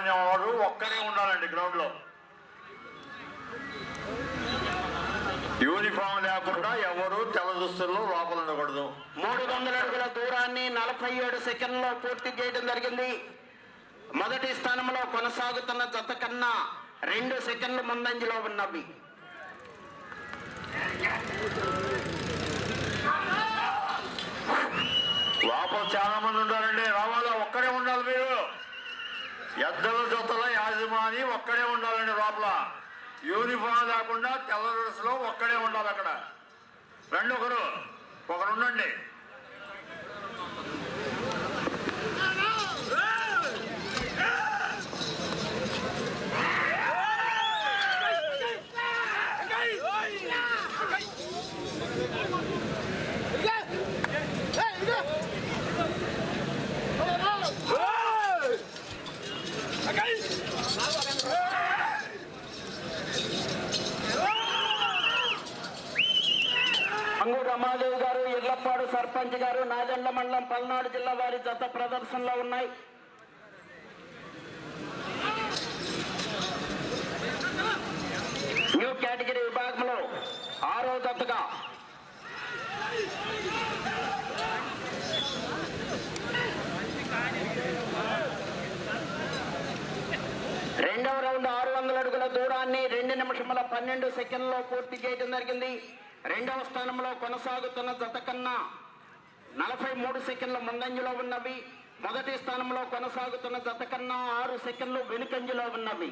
యాజమాన్యం వారు ఒక్కరే ఉండాలండి గ్రౌండ్ లో. యూనిఫామ్ లేకుండా ఎవరు తెల్ల దుస్తుల్లో లోపల ఉండకూడదు. 300 అడుగుల దూరాన్ని 47 సెకండ్లో పూర్తి చేయడం జరిగింది. మొదటి స్థానంలో కొనసాగుతున్న జత కన్నా 2 సెకండ్లు ముందంజలో ఉన్నవి. లోపల చాలా మంది ఉండాలండి. రావాలా, ఒక్కడే ఉండాలి. మీరు ఎద్దల జతల యాజమాని ఒక్కడే ఉండాలండి. లోపల యూనిఫామ్ లేకుండా తెల్ల డ్రెస్లో ఒక్కడే ఉండాలి. అక్కడ రెండు ఒకరు ఉండండి. రమాదేవి గారు, ఇర్లపాడు సర్పంచ్ గారు, నాదెండ్ల మండలం పల్నాడు జిల్లా వారి జత ప్రదర్శనలో ఉన్నాయి. న్యూ కేటగిరీ విభాగంలో 6వ జతగా రెండవ రౌండ్ 600 అడుగుల దూరాన్ని 2 నిమిషముల 12 సెకండ్లో పూర్తి చేయడం జరిగింది. రెండవ స్థానంలో కొనసాగుతున్న జత కన్నా 43 సెకండ్ల ముందంజలో ఉన్నవి. మొదటి స్థానంలో కొనసాగుతున్న జత కన్నా 6 సెకండ్లు వెనుకంజలో ఉన్నవి.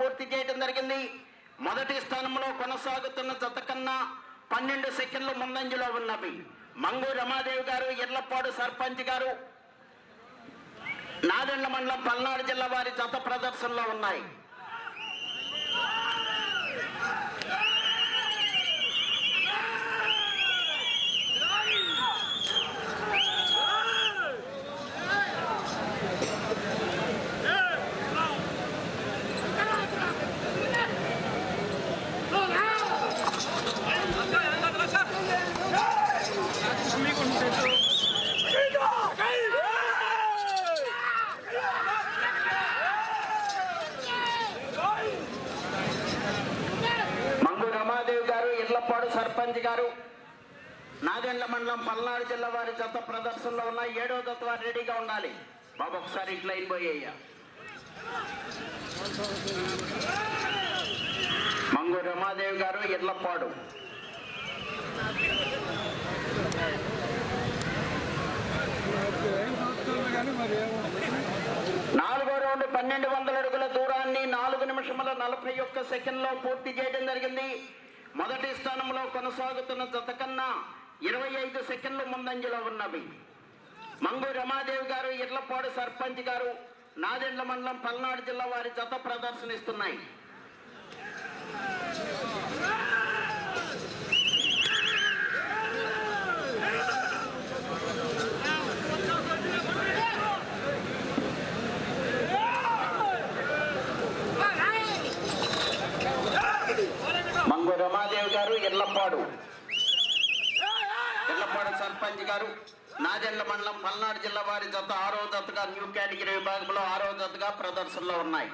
పూర్తి చేయడం జరిగింది. మొదటి స్థానంలో కొనసాగుతున్న జత కన్నా 12 సెకండ్లు ముందంజలో ఉన్నవి. మంగు రమాదేవి గారు, ఇర్లపాడు సర్పంచ్ గారు, నాదెండ్ల మండలం పల్నాడు జిల్లా వారి జత ప్రదర్శనలో ఉన్నాయి. సర్పంచ్ గారు, నాదెండ్ల మండలం పల్నాడు జిల్లా వారి జత ప్రదర్శనలో ఉన్న 7వ జత వారు రెడీగా ఉండాలి. బాబు ఒకసారి ఇట్లా అయిపోయాయ్యా. మంగు రమాదేవి గారు, ఇర్లపాడు. నాలుగో రౌండ్ 1200 అడుగుల దూరాన్ని 4 నిమిషముల 41 సెకండ్లో పూర్తి చేయడం జరిగింది. మొదటి స్థానంలో కొనసాగుతున్న జత కన్నా 25 సెకండ్లు ముందంజలో ఉన్నవి. మంగు రమాదేవి గారు, ఇర్లపాడు సర్పంచ్ గారు, నాదెండ్ల మండలం పల్నాడు జిల్లా వారి జత ప్రదర్శనిస్తున్నాయి. మంగు రమాదేవి గారు, ఇర్లపాడు సర్పంచ్ గారు, నాదెండ్ల మండలం పల్నాడు జిల్లా వారి జత 6వ జతగా న్యూ కేటగిరీ విభాగంలో 6వ జతగా ప్రదర్శనలో ఉన్నాయి.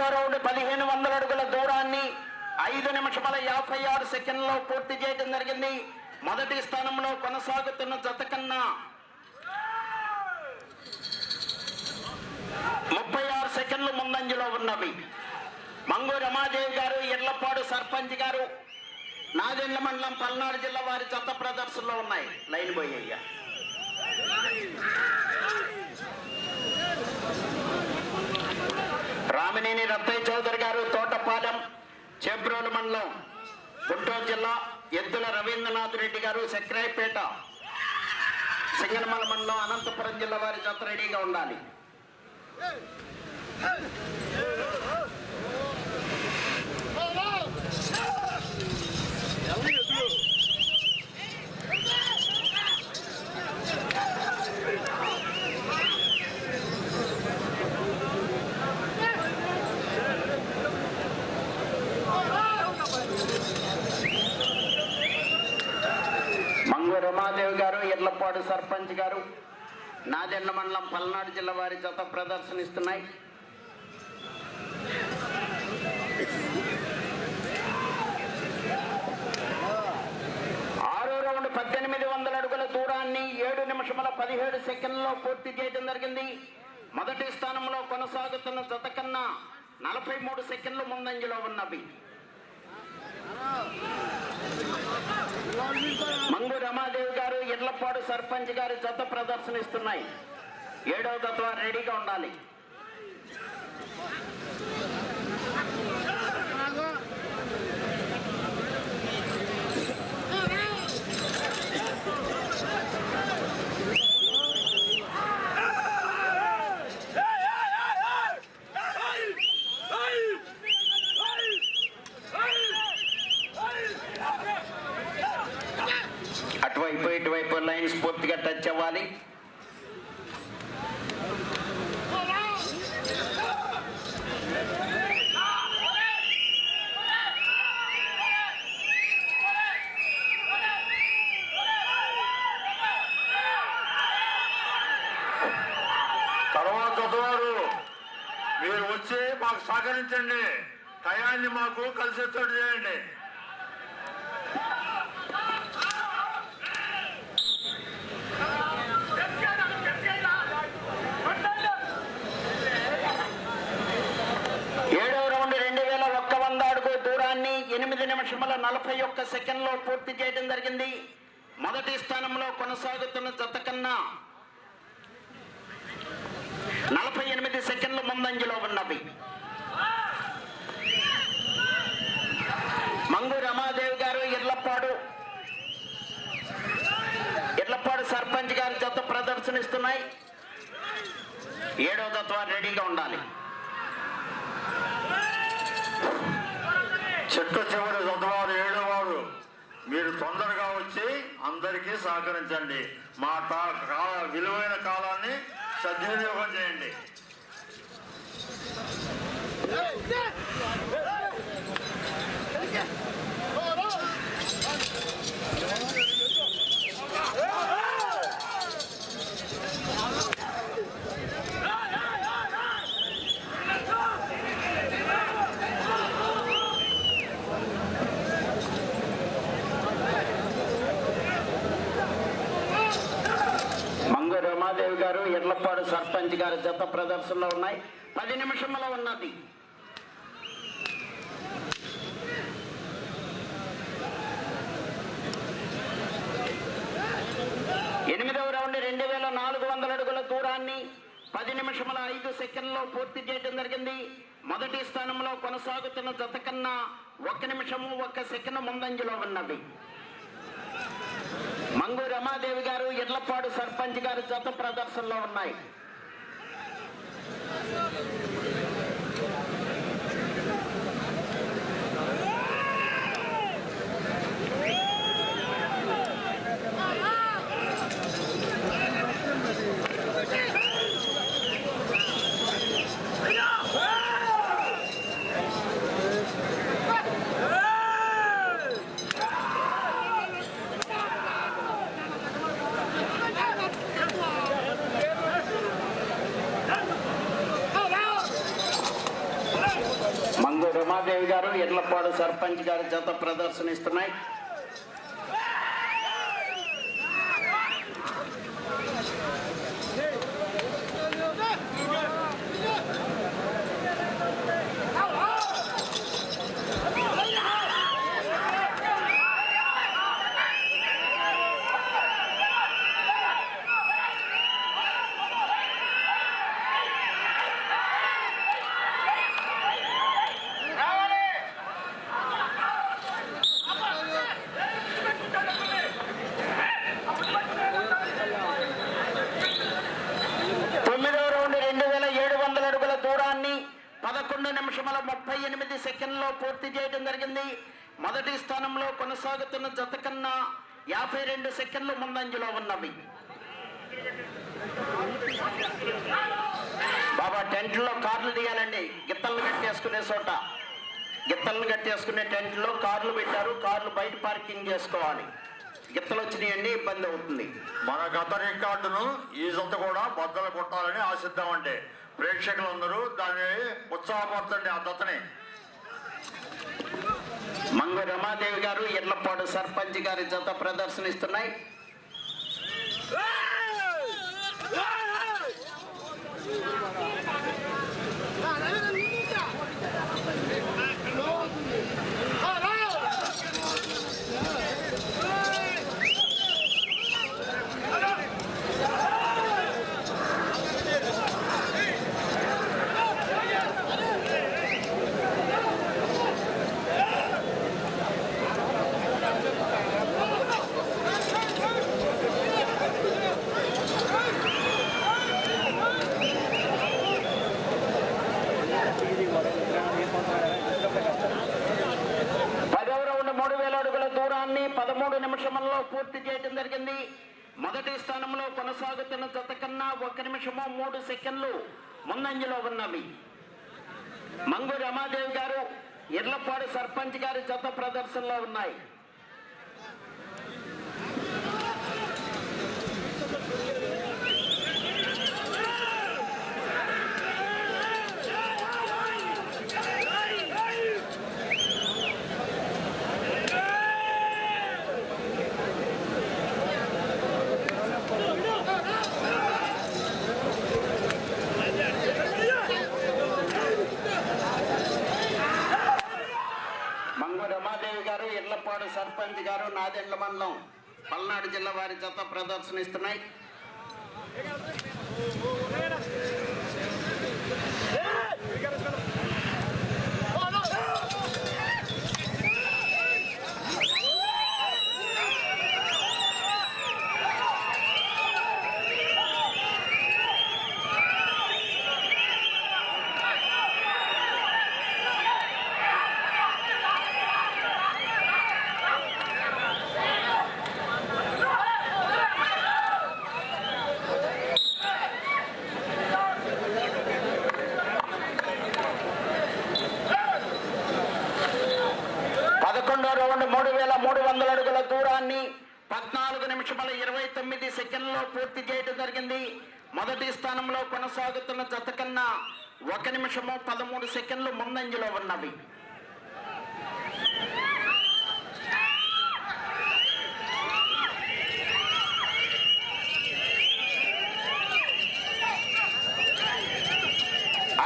రెండవ రౌండ్ 1500 అడుగుల దూరాన్ని 5 నిమిషముల 56 సెకండ్లో పూర్తి చేయడం జరిగింది. మొదటి స్థానంలో కొనసాగుతున్న జత కన్నా 36 సెకండ్లు ముందంజలో ఉన్నవి. మంగు రమాదేవి గారు, ఎర్లపాడు సర్పంచ్ గారు, నాదెండ్ల మండలం పల్నాడు జిల్లా వారి జత ప్రదర్శనలో ఉన్నాయి. లైన్ బాయ్ అయ్యా. రామినేని రత్తయ్య చౌదరి గారు, తోటపాలెం, చెబ్రోలు మండలం, గుంటూరు జిల్లా, ఎద్దుల రవీంద్రనాథ్ రెడ్డి గారు, సెక్రాయిపేట, సింగనమల మండలం, అనంతపురం జిల్లా వారి జత రెడీగా ఉండాలి. మంగు రమాదేవి గారు, ఎర్లపాడు సర్పంచ్ గారు, నాదెండ్ల మండలం పల్నాడు జిల్లా వారి జత ప్రదర్శనిస్తున్నాయి. ఆరో రౌండ్ 1800 అడుగుల దూరాన్ని 7 నిమిషముల 17 సెకండ్లో పూర్తి చేయడం జరిగింది. మొదటి స్థానంలో కొనసాగుతున్న జత కన్నా 43 సెకండ్లు ముందంజలో ఉన్నవి. మంగు రమాదేవి గారు, ఎర్లపాడు సర్పంచ్ గారి జత ప్రదర్శనిస్తున్నాయి. 7వ జత రెడీగా ఉండాలి. అటువైపు ఇటువైపు లైన్స్ పూర్తిగా టచ్ అవ్వాలి. తర్వాత చదువారు మీరు వచ్చి మాకు సహకరించండి, టయాన్ని మాకు కలిసేటట్టు చేయండి. ఏడవ రౌండ్ 2100 అడుగు దూరాన్ని 8 నిమిషముల 41 సెకండ్లో పూర్తి చేయడం జరిగింది. మొదటి స్థానంలో కొనసాగుతున్న జత కన్నా 48 సెకండ్లు ముందంజలో ఉన్నవి. మంగు రమాదేవి గారు, ఎర్లపాడు సర్పంచ్ గారి జత ప్రదర్శనిస్తున్నాయి. 7వ జత రెడీగా ఉండాలి. చెట్టు చివరి చదువారు 7వ వారు మీరు తొందరగా వచ్చి అందరికీ సహకరించండి. మా విలువైన కాలాన్ని సద్వినియోగం చేయండి. మంగు రమాదేవి గారు, ఎర్లపాడు సర్పంచ్ గారి జత ప్రదర్శనలో ఉన్నాయి. 10 నిమిషంలో ఉన్నది. ఎనిమిదవ రౌండ్ 2400 అడుగుల దూరాన్ని 10 నిమిషముల 5 సెకండ్లో పూర్తి చేయడం జరిగింది. మొదటి స్థానంలో కొనసాగుతున్న జత కన్నా 1 నిమిషము 1 సెకండ్ ముందంజలో ఉన్నవి. మంగు రమాదేవి గారు, ఎర్లపాడు సర్పంచ్ గారి జత ప్రదర్శనలో ఉన్నాయి. మంగు రమాదేవి గారు ఎర్లపాడు సర్పంచ్ గారి జత ప్రదర్శనిస్తున్నాయి. నిమిషముల 38 సెకండ్లో పూర్తి చేయడం జరిగింది. మొదటి స్థానంలో కొనసాగుతున్న జత కన్నా 52 సెకండ్లు ముందంజలో ఉన్నవి. బాబా టెంట్లో కార్లు తీయాలండి. గిత్తలను కట్టేసుకునే చోట గిత్తలను కట్టేసుకునే టెంట్లో కార్లు పెట్టారు. కార్లు బయట పార్కింగ్ చేసుకోవాలి. గిత్తలు వచ్చినాయండి, ఇబ్బంది అవుతుంది. మన గత రికార్డును ఈ జత కూడా బద్దలు కొట్టాలని ఆశిద్దామంటే ప్రేక్షకులందరూ దాన్ని ఉత్సాహపరచండి. ఆ దత్తని మంగు రమాదేవి గారు ఎర్లపాడు సర్పంచ్ గారి జత ప్రదర్శనిస్తున్నాయి. నిమిషంలో పూర్తి చేయడం జరిగింది. మొదటి స్థానంలో కొనసాగుతున్న జత కన్నా 1 నిమిషము 3 సెకండ్లు ముందంజలో ఉన్నవి. మంగు రమాదేవి గారు ఎర్లపాడు సర్పంచ్ గారి జత ప్రదర్శనలో ఉన్నాయి. ఎర్లపాడు సర్పంచ్ గారు నాదెండ్ల మండలం పల్నాడు జిల్లా వారి జత ప్రదర్శనిస్తున్నాయి. రౌండ్ 3300 అడుగుల దూరాన్ని 14 నిమిషముల 29 సెకండ్లో పూర్తి చేయడం జరిగింది. మొదటి స్థానంలో కొనసాగుతున్న జత కన్నా 1 నిమిషము 13 సెకండ్లు ముందంజలో ఉన్నవి.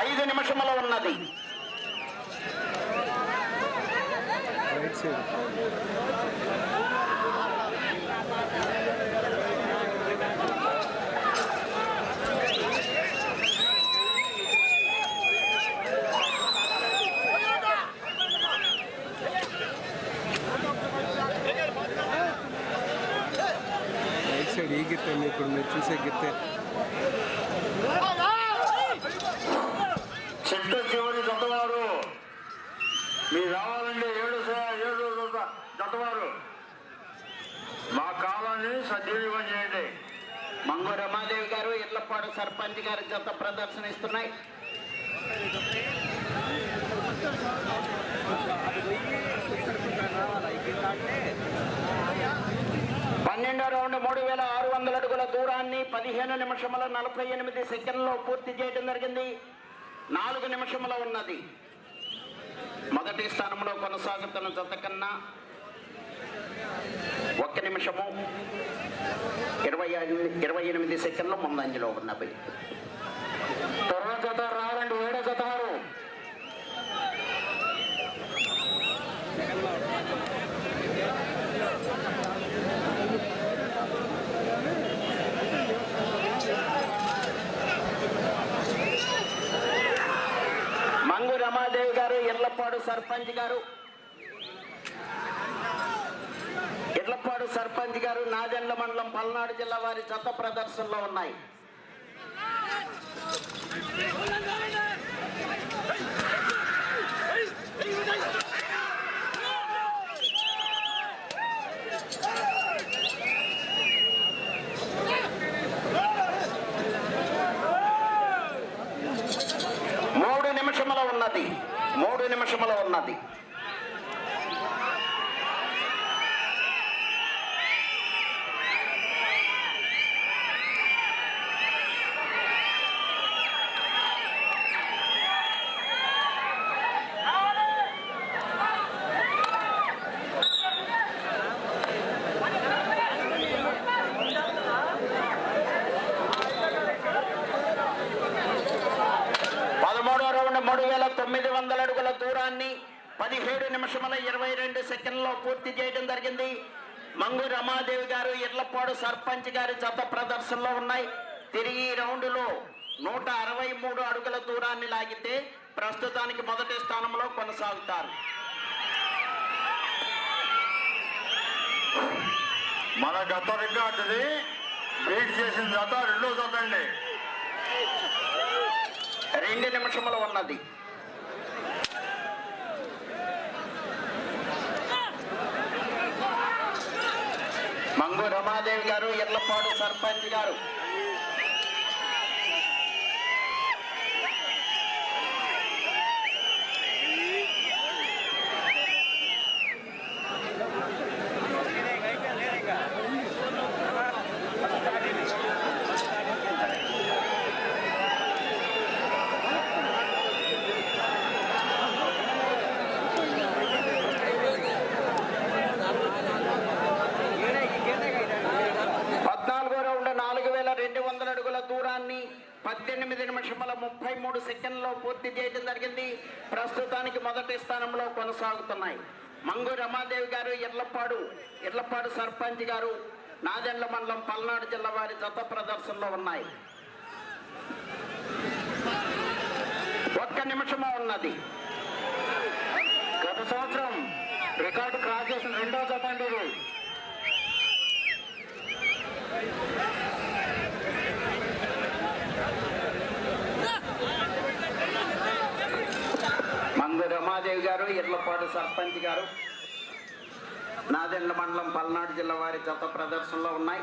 ఐదు నిమిషముల ఉన్నది. ఈ గిత్తే ఇప్పుడు మీరు చూసే గిత్తే చెట్టు చివరి జతవారు మీరు రావాలండి. 7 జతవారు మా కాలాన్ని సద్వినియోగం చేయండి. మంగు రమాదేవి గారు ఎర్లపాడు సర్పంచ్ గారి జత ప్రదర్శనిస్తున్నాయి. పన్నెండో రౌండ్ 3600 అడుగుల దూరాన్ని 15 నిమిషముల 48 సెకండ్లో పూర్తి చేయడం జరిగింది. 4 నిమిషముల ఉన్నది. మొదటి స్థానంలో కొనసాగుతున్న జత కన్నా 1 నిమిషము 28 సెకండ్లు ముందంజలో ఉన్నవి. తర్వాత జత రావాలండి, 7వ జత వారు. మంగు రమాదేవి గారు, ఇర్లపాడు సర్పంచ్ గారు, ఇర్లపాడు సర్పంచ్ గారు, నాదెండ్ల మండలం పల్నాడు జిల్లా వారి జత ప్రదర్శనలో ఉన్నాయి. మూడు నిమిషముల ఉన్నది. రౌండ్ 3900 అడుగుల దూరాన్ని 17 నిమిషముల 22 సెకండ్లో పూర్తి చేయడం జరిగింది. మంగు రమాదేవి గారు, ఇర్లపాడు సర్పంచ్ గారి జత ప్రదర్శనలో ఉన్నాయి. తిరిగి ఈ రౌండ్లో 163 అడుగుల దూరాన్ని లాగితే ప్రస్తుతానికి మొదటి స్థానంలో కొనసాగుతారు. మన గత రికార్డుని బీట్ చేసిన జత 2వ జత అండి. 2 నిమిషములు ఉన్నది. మంగు రమాదేవి గారు, ఇర్లపాడు సర్పంచ్ గారు. దూరాన్ని 18 నిమిషముల 33 సెకండ్లో పూర్తి చేయడం జరిగింది. ప్రస్తుతానికి మొదటి స్థానంలో కొనసాగుతున్నాయి. మంగు రమాదేవి గారు, ఇర్లపాడు సర్పంచ్ గారు, నాదెండ్ల మండలం పల్నాడు జిల్లా వారి జత ప్రదర్శనలో ఉన్నాయి. 1 నిమిషము ఉన్నది. గత సంవత్సరం రికార్డు క్రాస్ చేసిన 2వ జత అండి. మంగు రమాదేవి గారు, ఇర్లపాడు సర్పంచ్ గారు, నాదెండ్ల మండలం పల్నాడు జిల్లా వారి జత ప్రదర్శనలో ఉన్నాయి.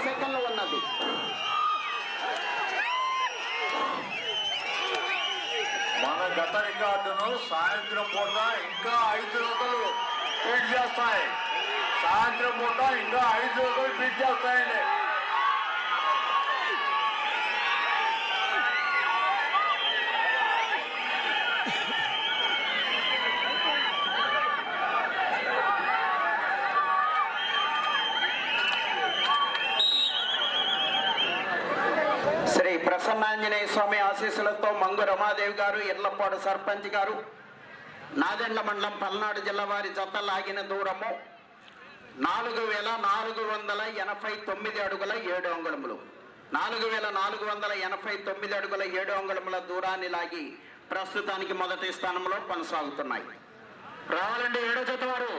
సెకండ్లు ఉన్నది. మన గత రికార్డును సాయంత్రం పూట ఇంకా 5 రోజులు బీట్ చేస్తాయి. సాయంత్రం పూట ఇంకా 5 రోజులు బీట్ చేస్తాయండి. శ్రీ ప్రసన్నాంజనేయ స్వామి ఆశీస్సులతో మంగు రమాదేవి గారు, ఇర్లపాడు సర్పంచ్ గారు, నాదెండ్ల మండలం పల్నాడు జిల్లా వారి జత లాగిన దూరము 4489 అడుగుల 7 అంగుళములు. 4489 అడుగుల 7 అంగుళముల దూరాన్ని లాగి ప్రస్తుతానికి మొదటి స్థానంలో కొనసాగుతున్నాయి. రావాలండి 7వ జత వారు.